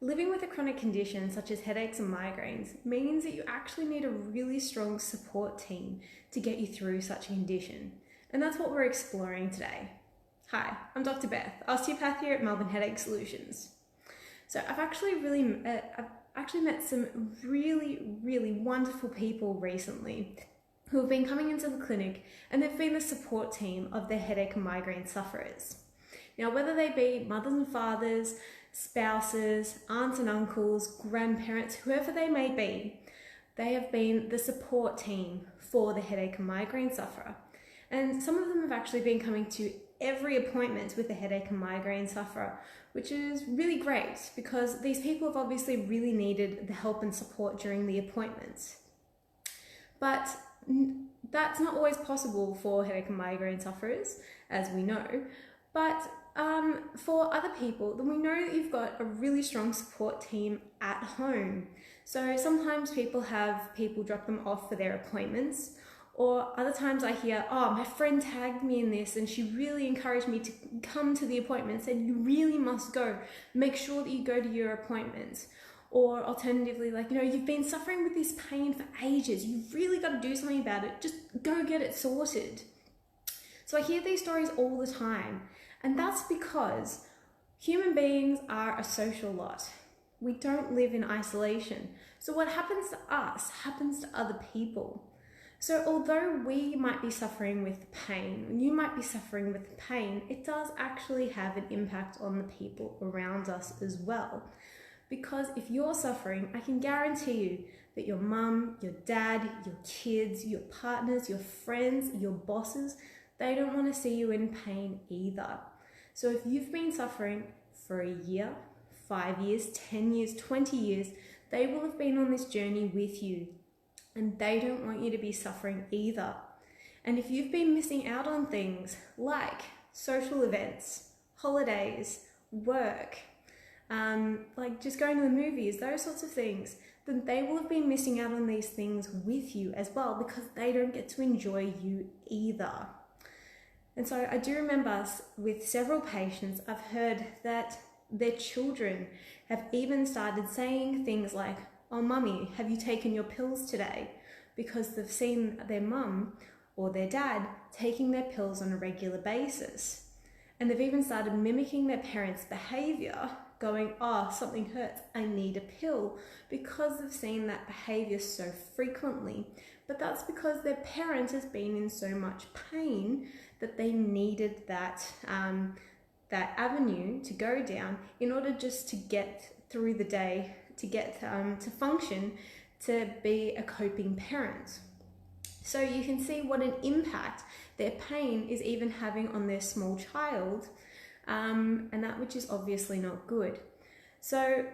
Living with a chronic condition such as headaches and migraines means that you actually need a really strong support team to get you through such a condition. And that's what we're exploring today. Hi, I'm Dr. Beth, osteopath here at Melbourne Headache Solutions. So I've actually met some really wonderful people recently who have been coming into the clinic, and they've been the support team of their headache and migraine sufferers. Now, whether they be mothers and fathers, spouses, aunts and uncles, grandparents, whoever they may be, they have been the support team for the headache and migraine sufferer. And some of them have actually been coming to every appointment with the headache and migraine sufferer, which is really great because these people have obviously really needed the help and support during the appointments. But that's not always possible for headache and migraine sufferers, as we know. But for other people, then we know that you've got a really strong support team at home. So sometimes people have people drop them off for their appointments, or other times I hear, oh, my friend tagged me in this and she really encouraged me to come to the appointment, said you really must go, make sure that you go to your appointment. Or alternatively, like, you've been suffering with this pain for ages, you've really got to do something about it, just go get it sorted. So I hear these stories all the time. And that's because human beings are a social lot. We don't live in isolation. So what happens to us happens to other people. So although we might be suffering with pain, you might be suffering with pain, it does actually have an impact on the people around us as well. Because if you're suffering, I can guarantee you that your mum, your dad, your kids, your partners, your friends, your bosses, they don't want to see you in pain either. So if you've been suffering for a year, 5 years, 10 years, 20 years, they will have been on this journey with you, and they don't want you to be suffering either. And if you've been missing out on things like social events, holidays, work, like just going to the movies, those sorts of things, then they will have been missing out on these things with you as well, because they don't get to enjoy you either. And so I do remember with several patients, I've heard that their children have even started saying things like, oh, mummy, have you taken your pills today? Because they've seen their mum or their dad taking their pills on a regular basis. And they've even started mimicking their parents' behavior, going, oh, something hurts, I need a pill, because they've seen that behavior so frequently. But that's because their parent has been in so much pain that they needed that avenue to go down in order just to get through the day, to get to function, to be a coping parent. So you can see what an impact their pain is even having on their small child, and that which is obviously not good. So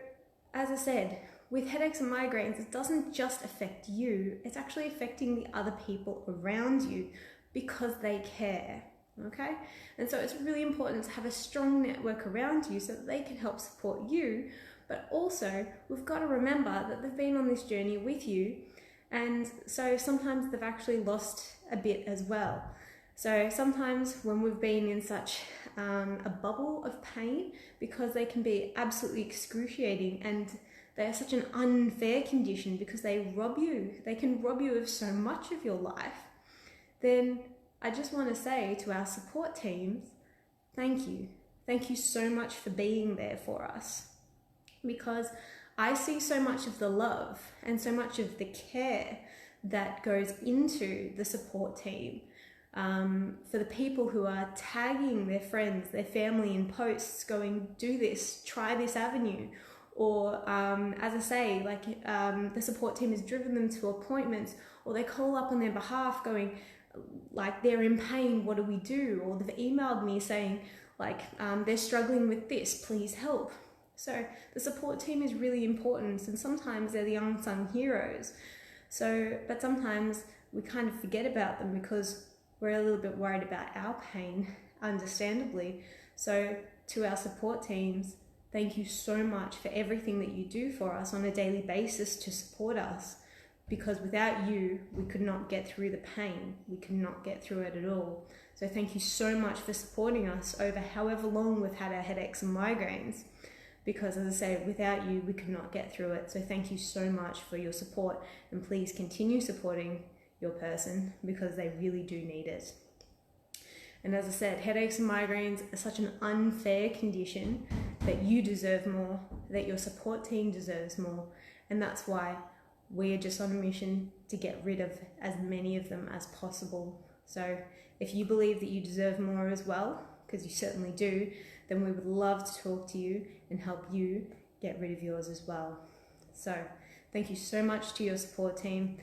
as I said, with headaches and migraines, it doesn't just affect you, it's actually affecting the other people around you because they care, okay? And so it's really important to have a strong network around you so that they can help support you, but also we've got to remember that they've been on this journey with you, and so sometimes they've actually lost a bit as well. So sometimes when we've been in such a bubble of pain, because they can be absolutely excruciating and they are such an unfair condition because they can rob you of so much of your life, then I just want to say to our support teams, thank you. Thank you so much for being there for us, because I see so much of the love and so much of the care that goes into the support team. For the people who are tagging their friends, their family in posts going, do this, try this avenue. Or as I say, like the support team has driven them to appointments, or they call up on their behalf going, like, they're in pain, what do we do? Or they've emailed me saying, like, they're struggling with this, please help. So the support team is really important, and sometimes they're the unsung heroes. So, but sometimes we kind of forget about them because we're a little bit worried about our pain, understandably. So to our support teams, thank you so much for everything that you do for us on a daily basis to support us, because without you, we could not get through the pain. We could not get through it at all. So thank you so much for supporting us over however long we've had our headaches and migraines. because, as I say, without you, we could not get through it. So thank you so much for your support, and please continue supporting your person because they really do need it. And as I said, headaches and migraines are such an unfair condition that you deserve more, that your support team deserves more, and that's why we are just on a mission to get rid of as many of them as possible. So if you believe that you deserve more as well, because you certainly do, then we would love to talk to you and help you get rid of yours as well. So thank you so much to your support team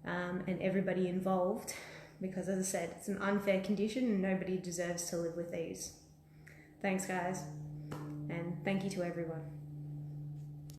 and everybody involved, because as I said, it's an unfair condition and nobody deserves to live with these. Thanks guys, and thank you to everyone.